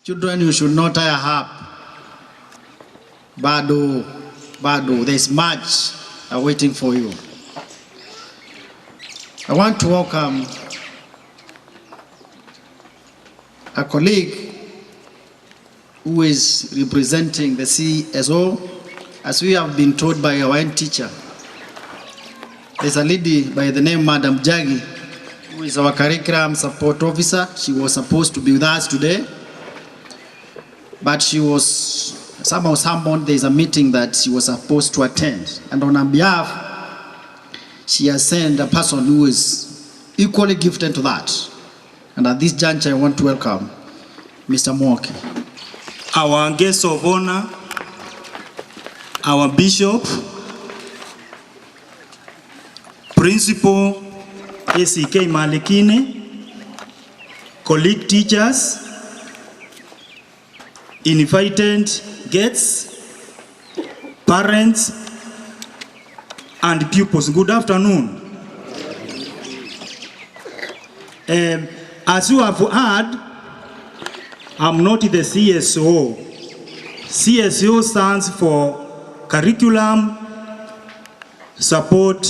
Children, you should not tire up. Bado, there's much awaiting for you. I want to welcome a colleague who is representing the CSO, as we have been told by our own teacher. There's a lady by the name Madam Jagi, who is our curriculum support officer. She was supposed to be with us today, but she was somehow summoned. There's a meeting that she was supposed to attend, and on her behalf, she has sent a person who is equally gifted to that. And at this juncture, I want to welcome Mr. Mwoki. Our guest of honor, our bishop, principal ACK Malikini, colleague teachers, invited guests, parents, and pupils. Good afternoon. As you have heard, I'm not the CSO. CSO stands for Curriculum Support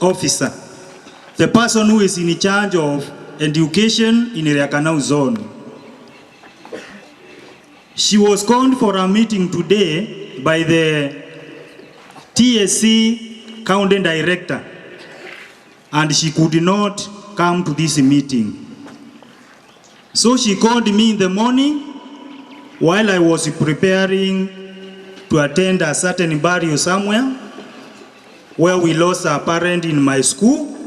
Officer, the person who is in charge of education in Iriakanau zone. She was called for a meeting today by the TSC County Director, and she could not come to this meeting. So she called me in the morning while I was preparing to attend a certain burial somewhere where we lost a parent in my school.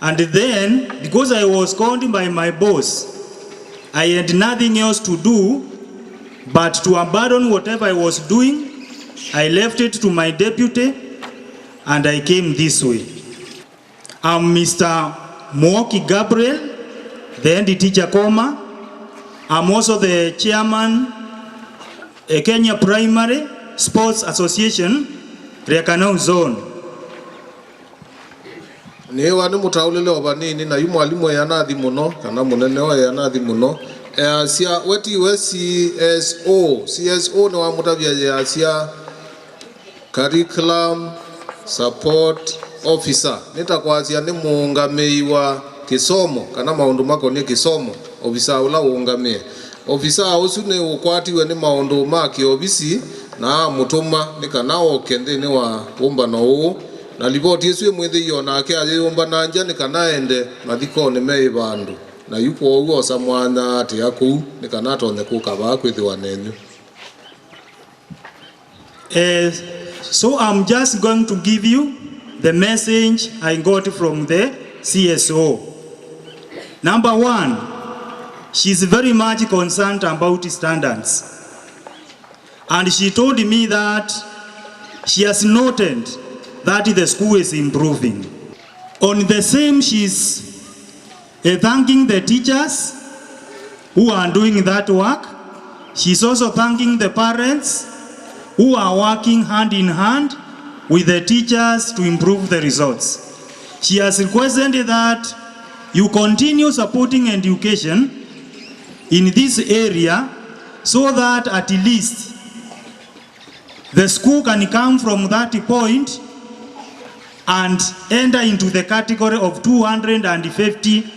And then, because I was called by my boss, I had nothing else to do but to abandon whatever I was doing. I left it to my deputy and I came this way. I'm Mr. Mwoki Gabriel, the head teacher Koma. I'm also the chairman of Kenya Primary Sports Association, Iriakanau Zone. Niwa ni mutaulile obanini na yu mwalimu yanathi muno kana munene wa yanathi muno. Sia weti we CSO ni wa mutavya ya sia Curriculum Support Officer. Nitakwazia ni muungamei wa kisomo kana maundu mako ni kisomo. Officer ula uungamie. Officer usune ukwatiwe ni maundu maki obisi na mutuma ni kana okende ni wa umbano huu. Na ripoti isu mwithi yona ake ayumba nanja ni kana ende mathiko ni mei bandu. Na yuko ugo samwana ati yaku ni kana tonde kukaba kwithiwa nenyu. So I'm just going to give you the message I got from the CSO. Number one, she's very much concerned about standards. And she told me that she has noted that the school is improving. On the same, she's thanking the teachers who are doing that work. She's also thanking the parents who are working hand in hand with the teachers to improve the results. She has requested that you continue supporting education in this area so that at least the school can come from that point and enter into the category of 250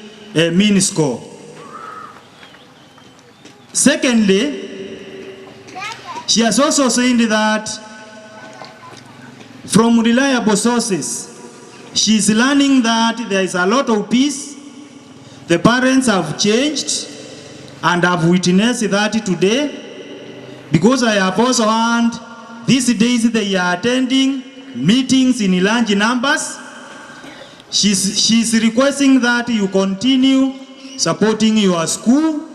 mean score. Secondly, she has also said that from reliable sources, she is learning that there is a lot of peace. The parents have changed and have witnessed that today, because I have also heard these days they are attending meetings in large numbers. She's requesting that you continue supporting your school,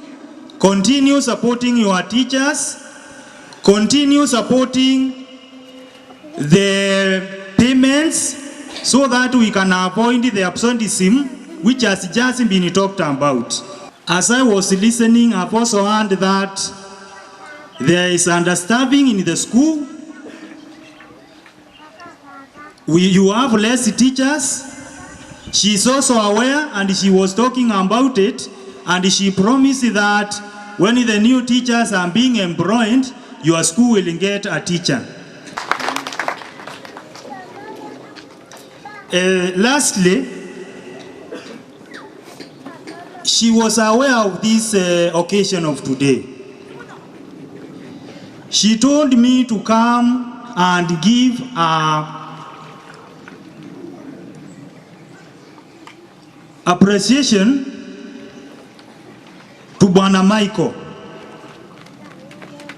continue supporting your teachers, continue supporting the payments so that we can avoid the absenteeism which has just been talked about. As I was listening, I've also heard that there is understaffing in the school. You have less teachers. She is also aware and she was talking about it, and she promised that when the new teachers are being employed, your school will get a teacher. Lastly, she was aware of this occasion of today. She told me to come and give appreciation to Bwana Michael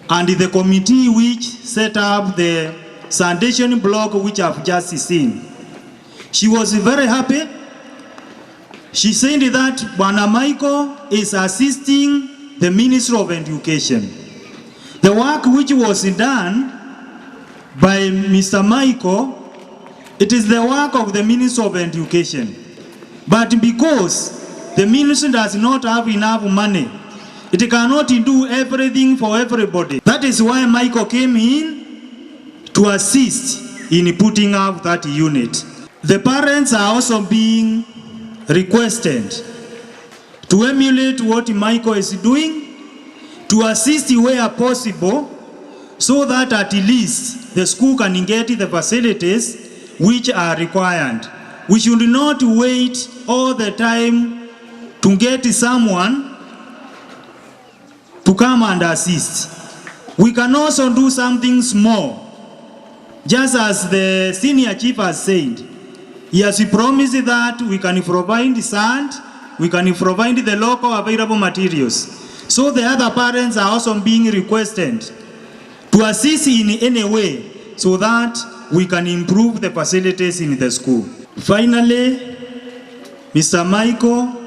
and the committee which set up the sanitation block which I've just seen. She was very happy. She said that Bwana Michael is assisting the Ministry of Education. The work which was done by Mr. Michael, it is the work of the Ministry of Education. But because the ministry does not have enough money, it cannot do everything for everybody. That is why Michael came in to assist in putting up that unit. The parents are also being requested to emulate what Michael is doing, to assist where possible, so that at least the school can get the facilities which are required. We should not wait all the time to get someone to come and assist. We can also do something small, just as the senior chief has said. He has promised that we can provide sand, we can provide the local available materials. So the other parents are also being requested to assist in any way so that we can improve the facilities in the school. Finally, Mr. Michael,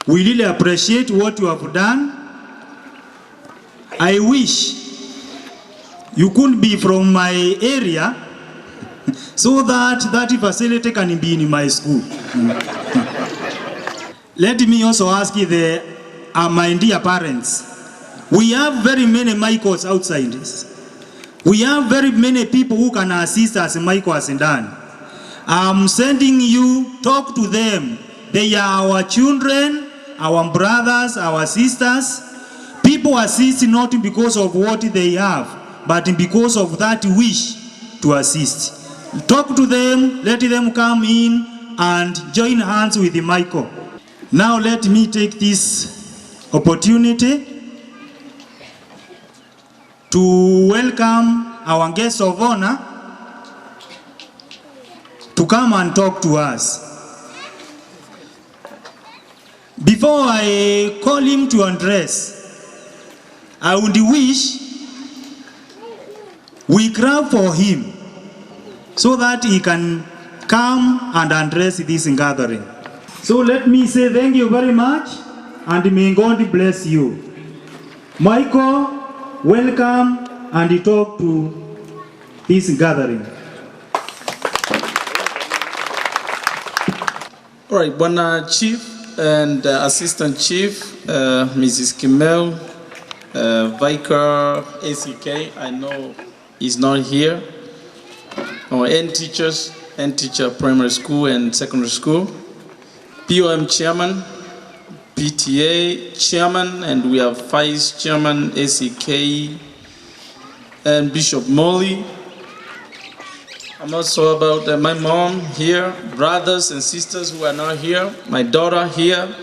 we really appreciate what you have done. I wish you could be from my area so that that facility can be in my school. Let me also ask my dear parents. We have very many Michaels outside. We have very many people who can assist as Michael has done. I'm sending you, talk to them. They are our children, our brothers, our sisters. People assist not because of what they have, but because of that wish to assist. Talk to them, let them come in and join hands with Michael. Now let me take this opportunity to welcome our guest of honor to come and talk to us. Before I call him to address, I would wish we clap for him so that he can come and address this gathering. So let me say thank you very much and may God bless you. Michael, welcome and talk to this gathering. All right, Bwana Chief and Assistant Chief, Mrs. Kimmel, Vicar ACK, I know he's not here. Our end teachers, end teacher primary school and secondary school, POM chairman, PTA chairman, and we have vice chairman ACK, and Bishop Molly. I'm also about my mom here, brothers and sisters who are not here, my daughter here.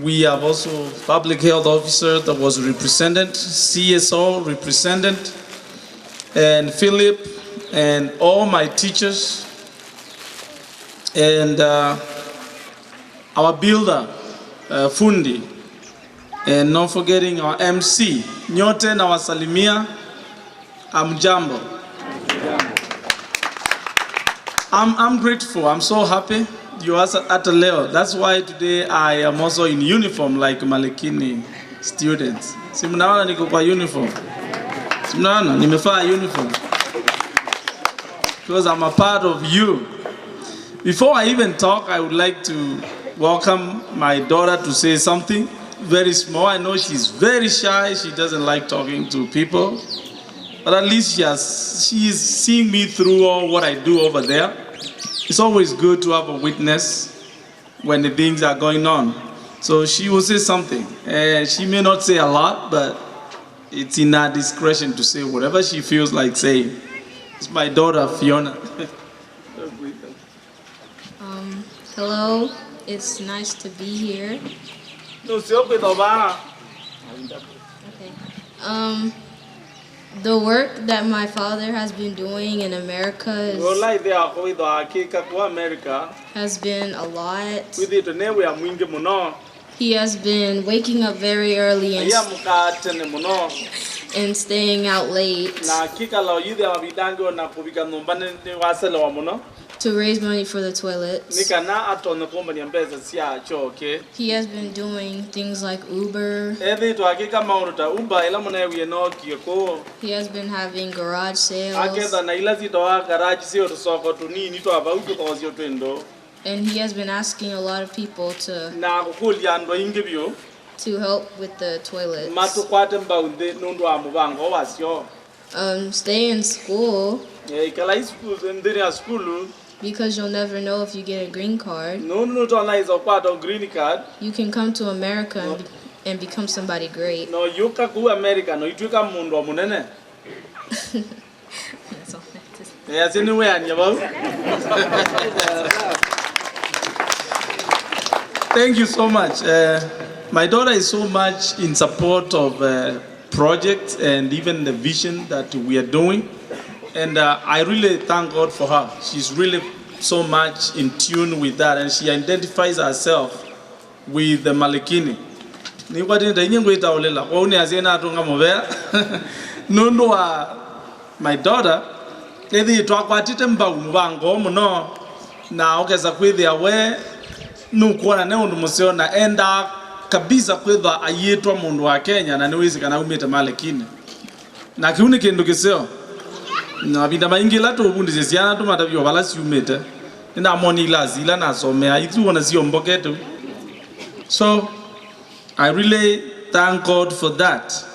We have also public health officer that was represented, CSO represented, and Philip, and all my teachers, and our builder, Fundi, and not forgetting our MC, Nyote na wasalimia, Amjambo. I'm grateful. I'm so happy you are at a level. That's why today I am also in uniform like Malikini students. Simnaona niko kwa uniform. Simnaona nimevaa uniform. Because I'm a part of you. Before I even talk, I would like to welcome my daughter to say something very small. I know she's very shy. She doesn't like talking to people. But at least she is seeing me through all what I do over there. It's always good to have a witness when the things are going on. So she will say something. She may not say a lot, but it's in her discretion to say whatever she feels like saying. It's my daughter, Fiona. Hello, it's nice to be here. Okay. The work that my father has been doing in America has been a lot. He has been waking up very early and staying out late to raise money for the toilets. He has been doing things like Uber. He has been having garage sales. And he has been asking a lot of people to help with the toilets. Stay in school because you'll never know if you get a green card. You can come to America and become somebody great. That's all I have to say. Thank you so much. My daughter is so much in support of projects and even the vision that we are doing. And I really thank God for her. She's really so much in tune with that, and she identifies herself with the Malikini. My daughter, enda kabisa kwetha ayetwa mundu wa Kenya na niwezi kana umete Malikini na kiuni kindu kisio na binda maingi la to bundi zesiana to matavyo bala si umete ina moni la zila na somea itu wana sio mboketu. So I really thank God for that.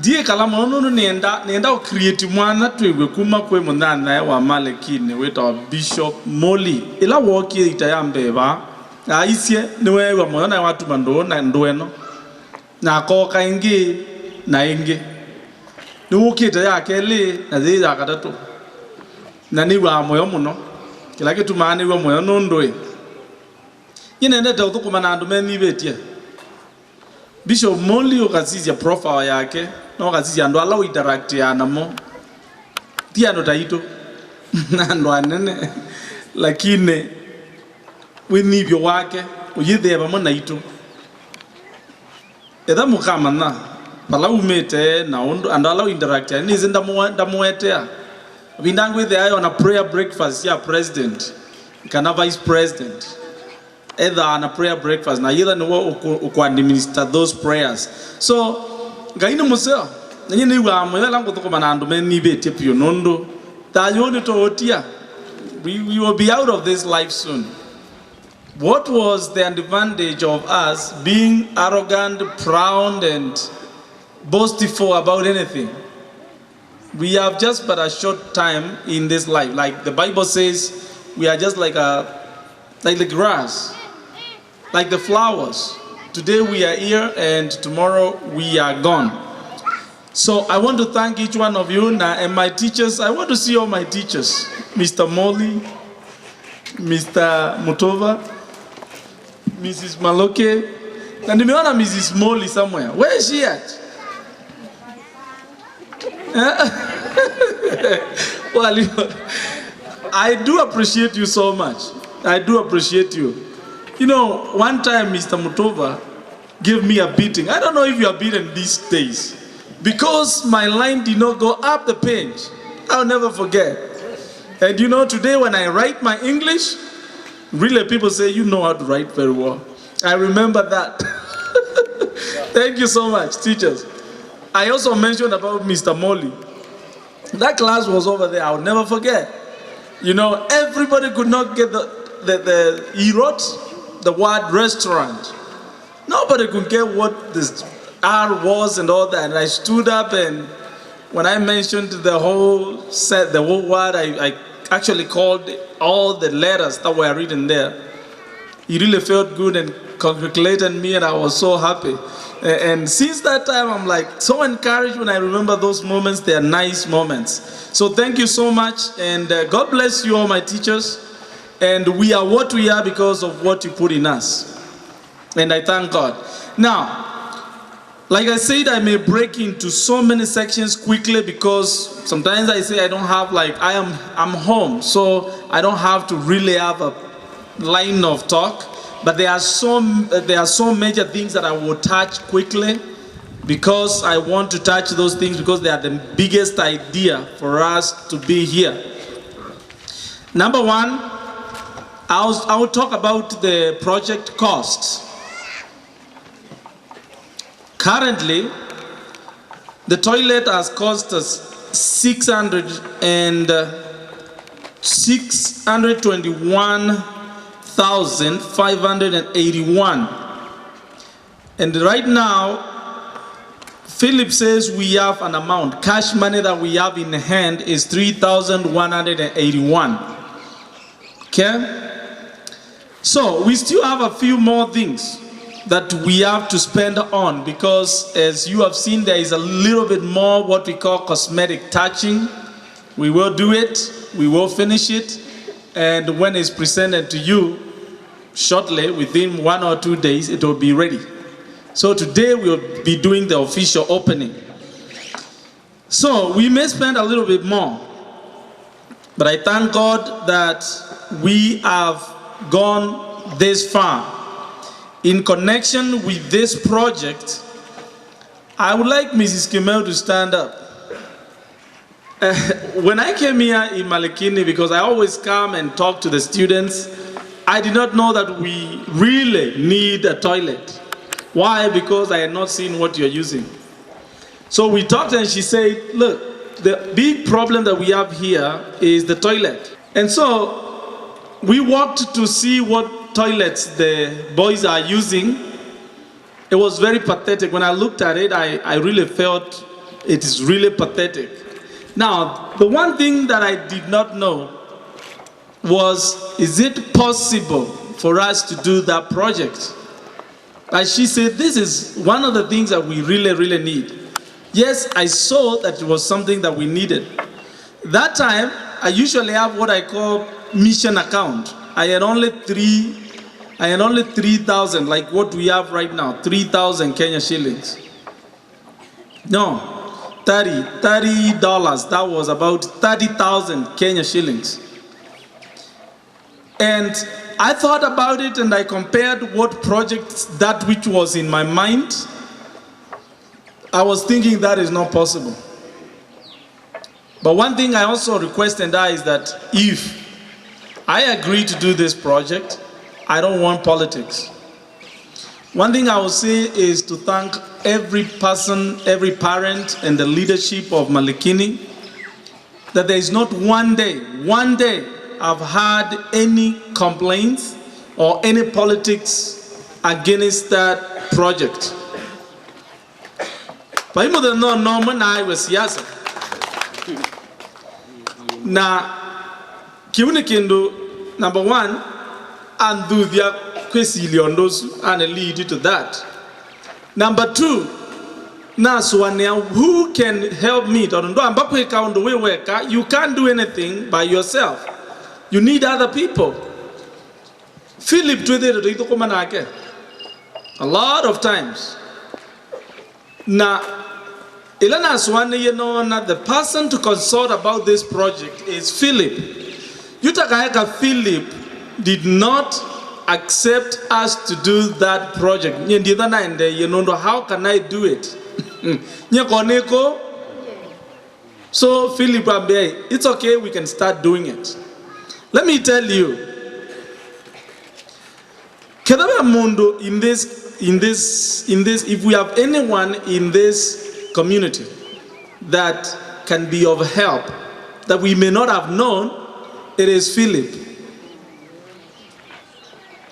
Die kala mono nenda create mwana twewe kuma kwe munana wa Malikini weta Bishop Molly ila woki itayambe ba aisie niwe wa mwana watu mando na ndweno na koka ingi na ingi nuki itayake le na ziza kadatu na ni wa moyo muno kila kitu maana wa moyo nondwe yine ndeta utukuma andu memi betia Bishop Molly okazizia profile yake no kazizia ando ala interact ya namo tia ndo taito ndo anene lakini winibyo wake uyitheba mo naito etha mukama na bala umete na ando ala interact ya ni zinda muetea bindangu with ayo na prayer breakfast ya president kana vice president either on a prayer breakfast na either no uko administer those prayers. So gaina museo nanye ni wa mwela lango to koma na ando meni beti pio nondo ta yoni to otia we will be out of this life soon. What was the advantage of us being arrogant, proud and boastful about anything? We have just but a short time in this life. Like the Bible says, we are just like the grass, like the flowers. Today we are here and tomorrow we are gone. So I want to thank each one of you and my teachers. I want to see all my teachers. Mr. Molly, Mr. Mutova, Mrs. Maloke. And nimeona Mrs. Molly somewhere. Where is she at? Well, I do appreciate you so much. I do appreciate you. You know, one time Mr. Mutova gave me a beating. I don't know if you are beaten these days. Because my line did not go up the page. I'll never forget. And you know, today when I write my English, really people say, you know how to write very well. I remember that. Thank you so much, teachers. I also mentioned about Mr. Molly. That class was over there. I'll never forget. You know, everybody could not get he wrote the word restaurant. Nobody could get what this R was and all that. And I stood up, and when I mentioned the whole set, the whole word, I actually called all the letters that were written there. He really felt good and congratulated me, and I was so happy. And since that time, I'm like so encouraged when I remember those moments. They are nice moments. So thank you so much, and God bless you all, my teachers. And we are what we are because of what you put in us. And I thank God. Now, like I said, I may break into so many sections quickly because sometimes I say I don't have, like, I'm home, so I don't have to really have a line of talk. But there are so major things that I will touch quickly because I want to touch those things because they are the biggest idea for us to be here. Number one, I will talk about the project costs. Currently, the toilet has cost us $621,581. And right now, Philip says we have an amount. Cash money that we have in hand is $3,181. Okay? So we still have a few more things that we have to spend on because, as you have seen, there is a little bit more what we call cosmetic touching. We will do it, we will finish it, and when it's presented to you shortly, within 1 or 2 days, it will be ready. So today we'll be doing the official opening. So we may spend a little bit more, but I thank God that we have gone this far. In connection with this project, I would like Mrs. Kimmel to stand up. When I came here in Malikini, because I always come and talk to the students, I did not know that we really need a toilet. Why? Because I had not seen what you're using. So we talked and she said, look, the big problem that we have here is the toilet. And so we walked to see what toilets the boys are using. It was very pathetic. When I looked at it, I really felt it is really pathetic. Now, the one thing that I did not know was, is it possible for us to do that project? But she said, this is one of the things that we really, really need. Yes, I saw that it was something that we needed. That time, I usually have what I call mission account. I had only 3,000, like what we have right now, 3,000 Kenya shillings. No, $30. That was about 30,000 Kenya shillings. And I thought about it and I compared what projects that which was in my mind. I was thinking that is not possible. But one thing I also request and that is that if I agree to do this project, I don't want politics. One thing I will say is to thank every person, every parent, and the leadership of Malikini, that there is not one day I've had any complaints or any politics against that project. Na kiune kendo number one, and do the quesiliondos and lead to that. Number two, Naswania, who can help me? You can't do anything by yourself. You need other people. Philip a lot of times. Now, Ilana Swane, you know, the person to consult about this project is Philip. Yutakayaka Philip did not accept us to do that project. You know, how can I do it? So Philip, it's okay, we can start doing it. Let me tell you, if we have anyone in this community that can be of help that we may not have known, it is Philip.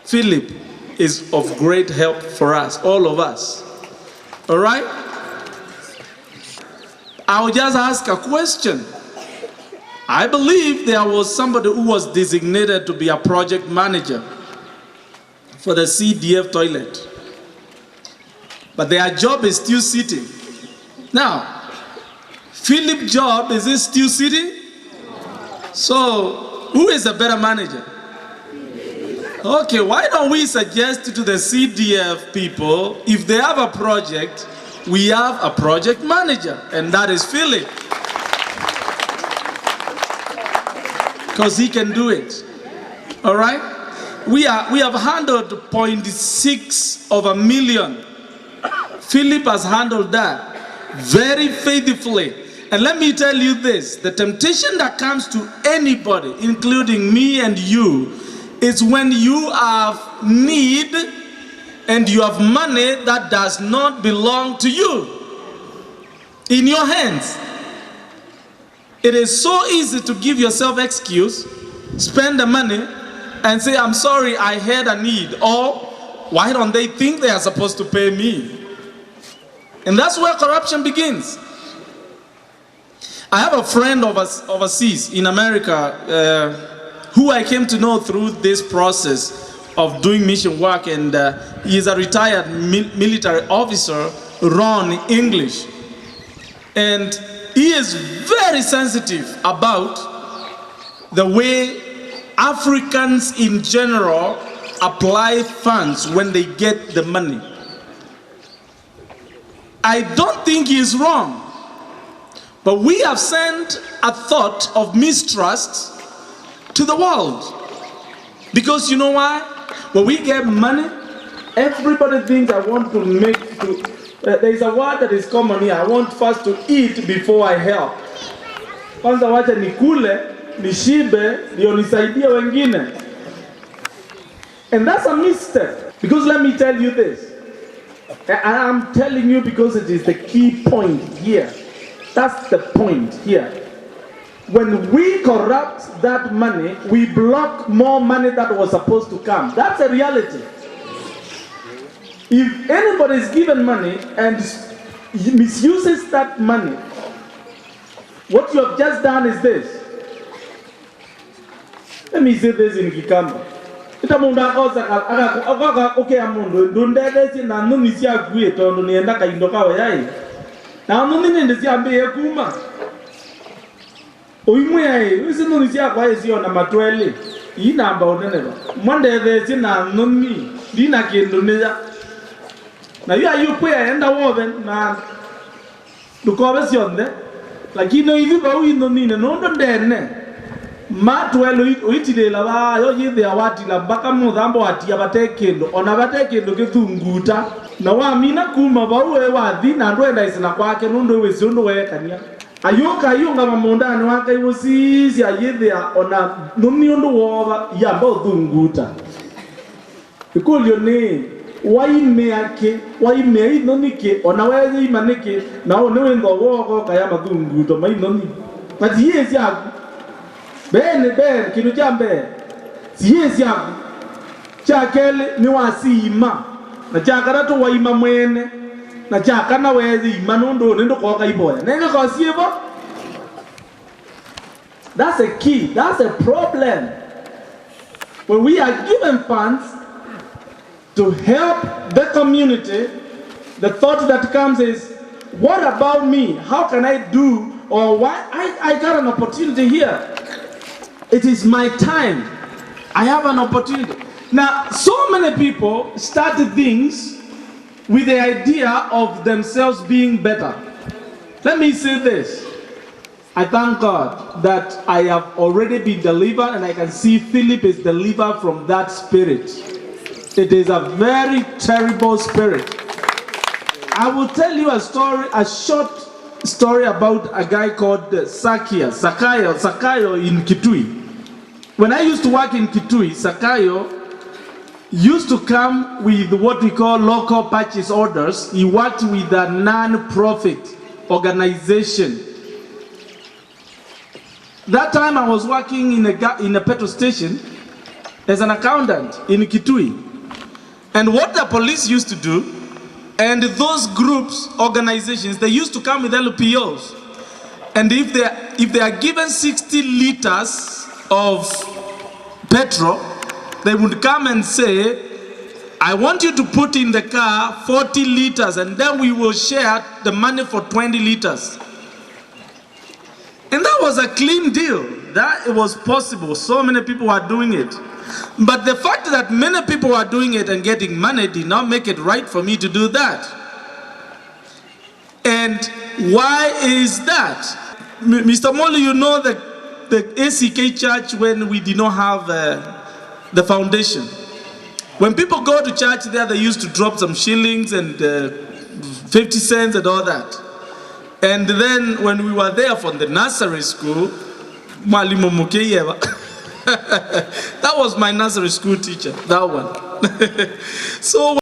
Philip is of great help for us, all of us. All right? I'll just ask a question. I believe there was somebody who was designated to be a project manager. for the CDF toilet. But their job is still sitting. Now, Philip's job, is he still sitting? So, who is a better manager? Okay, why don't we suggest to the CDF people, if they have a project, we have a project manager, and that is Philip. Because he can do it. All right? We have handled 0.6 of a million. Philip has handled that very faithfully. And let me tell you this, the temptation that comes to anybody, including me and you, is when you have need and you have money that does not belong to you in your hands. It is so easy to give yourself excuse, spend the money, and say, I'm sorry, I had a need, or why don't they think they are supposed to pay me? And that's where corruption begins. I have a friend overseas in America who I came to know through this process of doing mission work, and he is a retired military officer, Ron English. And he is very sensitive about the way Africans in general apply funds when they get the money. I don't think he is wrong, but we have sent a thought of mistrust to the world. Because you know why? When we get money, everybody thinks I want to make, there is a word that is common here, I want first to eat before I help. Kwanza wacha nikule, nishibe, ndio nisaidie wengine. And that's a mistake. Because let me tell you this. And I'm telling you because it is the key point here. That's the point here. When we corrupt that money, we block more money that was supposed to come. That's a reality. If anybody is given money and misuses that money, what you have just done is this. Let me say this in Kikamba. Okay, amundo ndundele na numisi agwe tondo nienda kaindoka wayai. Na numini ndezi ambe yekuma. Oimwe yai, usi numisi agwa yesio na matwele. Ina amba onenelo. Mwande dhezi na numi dina kiendoneja. Na yu ayukwe ya enda woven na lukowe sionde. Lakini hivi ba uindo nine nondo ndene. Matwelo uitile laba yo yithe awati la baka mudhambo ati abatekendo ona batekendo kithunguta na wa mina kuma bawe wathi na ndwenda isina kwake nundo wese ndo wekania ayoka yunga mamondani wake ibusisi ayithe ona numi ndo woba yamba thunguta ikulyo ni waime inonike ona weze imanike na one wendo woko kaya mathunguto mainoni pati yesi aku bene kinu jambe siyezi yangu chakele ni wasima na chakaratu waima mwene na chakana wezi imanundo nendo kwa iboya nenge kwa siyevo. That's a key, that's a problem. When we are given funds to help the community, the thought that comes is, what about me? How can I do, or why I got an opportunity here? It is my time. I have an opportunity. Now, so many people started things with the idea of themselves being better. Let me say this. I thank God that I have already been delivered, and I can see Philip is delivered from that spirit. It is a very terrible spirit. I will tell you a story, a short story about a guy called Sakayo in Kitui. When I used to work in Kitui, Sakayo used to come with what we call local purchase orders. He worked with a non-profit organization. That time I was working in a petrol station as an accountant in Kitui. And what the police used to do, and those groups, organizations, they used to come with LPOs. And if they are given 60 liters of petrol, they would come and say, I want you to put in the car 40 liters and then we will share the money for 20 liters. And that was a clean deal. That it was possible. So many people were doing it. But the fact that many people were doing it and getting money did not make it right for me to do that. And why is that? Mr. Molly, you know the ACK church when we did not have the foundation. When people go to church there, they used to drop some shillings and 50 cents and all that. And then when we were there for the nursery school, Mwalimu Mukeyeva, that was my nursery school teacher, that one. So